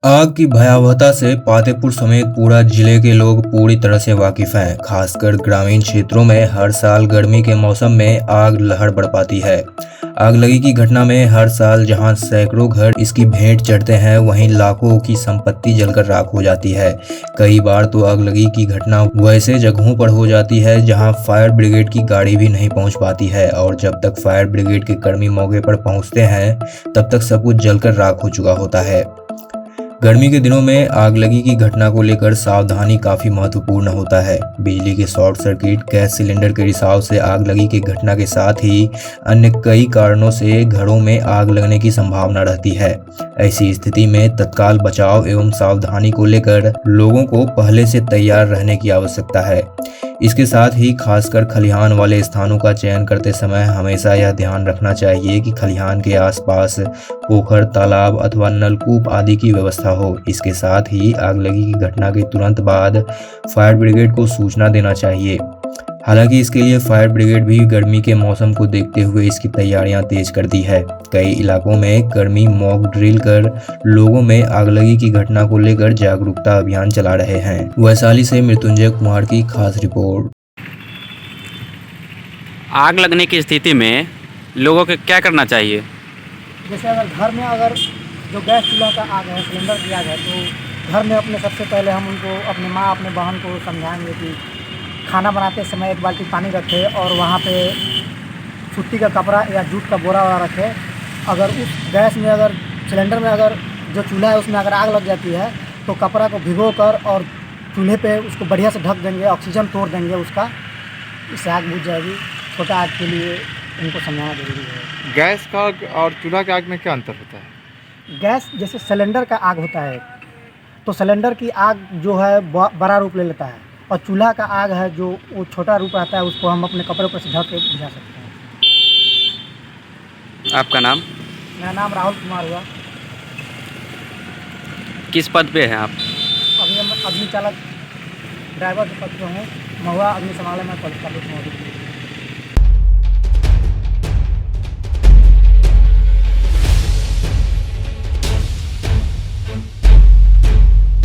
आग की भयावहता से पातेपुर समेत पूरा जिले के लोग पूरी तरह से वाकिफ हैं। खासकर ग्रामीण क्षेत्रों में हर साल गर्मी के मौसम में आग लहर बढ़ पाती है। आगलगी की घटना में हर साल जहां सैकड़ों घर इसकी भेंट चढ़ते हैं, वहीं लाखों की संपत्ति जलकर राख हो जाती है। कई बार तो आगलगी की घटना वैसे जगहों पर हो जाती है जहां फायर ब्रिगेड की गाड़ी भी नहीं पहुंच पाती है, और जब तक फायर ब्रिगेड के कर्मी मौके पर पहुंचते हैं तब तक सब कुछ जलकर राख हो चुका होता है। गर्मी के दिनों में आगलगी की घटना को लेकर सावधानी काफी महत्वपूर्ण होता है। बिजली के शॉर्ट सर्किट, गैस सिलेंडर के रिसाव से आगलगी की घटना के साथ ही अन्य कई कारणों से घरों में आग लगने की संभावना रहती है। ऐसी स्थिति में तत्काल बचाव एवं सावधानी को लेकर लोगों को पहले से तैयार रहने की आवश्यकता है। इसके साथ ही खासकर खलिहान वाले स्थानों का चयन करते समय हमेशा यह ध्यान रखना चाहिए कि खलिहान के आसपास पोखर, तालाब अथवा नलकूप आदि की व्यवस्था हो। इसके साथ ही आगलगी की घटना के तुरंत बाद फायर ब्रिगेड को सूचना देना चाहिए। हालांकि इसके लिए फायर ब्रिगेड भी गर्मी के मौसम को देखते हुए इसकी तैयारियां तेज कर दी है। कई इलाकों में कर्मी मॉक ड्रिल कर लोगों में आगलगी की घटना को लेकर जागरूकता अभियान चला रहे हैं। वैशाली से मृत्युंजय कुमार की खास रिपोर्ट। आग लगने की स्थिति में लोगों को क्या करना चाहिए? जैसे अगर घर में अगर जो गैस चूल्हा का आग है, सिलेंडर की आग है, तो घर में अपने सबसे पहले हम उनको, अपने माँ अपने बहन को समझाएंगे कि खाना बनाते समय एक बाल्टी पानी रखे और वहाँ पे सूती का कपड़ा या जूट का बोरा वाला रखे। अगर उस गैस में, अगर सिलेंडर में, अगर जो चूल्हा है उसमें अगर आग लग जाती है तो कपड़ा को भिगो कर और चूल्हे पे उसको बढ़िया से ढक देंगे, ऑक्सीजन तोड़ देंगे उसका, इससे आग बुझ जाएगी। छोटा आग के लिए उनको समझाना जरूरी है। गैस का और चूल्हा के आग में क्या अंतर होता है? गैस जैसे सिलेंडर का आग होता है तो सिलेंडर की आग जो है बड़ा रूप ले लेता है, और चूल्हा का आग है जो वो छोटा रूप आता है, उसको हम अपने कपड़े पर से ढक के बुझा सकते हैं। आपका नाम? मेरा नाम राहुल कुमार हुआ। किस पद पे हैं आप? अभी हम अग्नि चालक ड्राइवर के पद पर हूँ। महुआ अग्निशमन में पद पर मौजूद हूँ।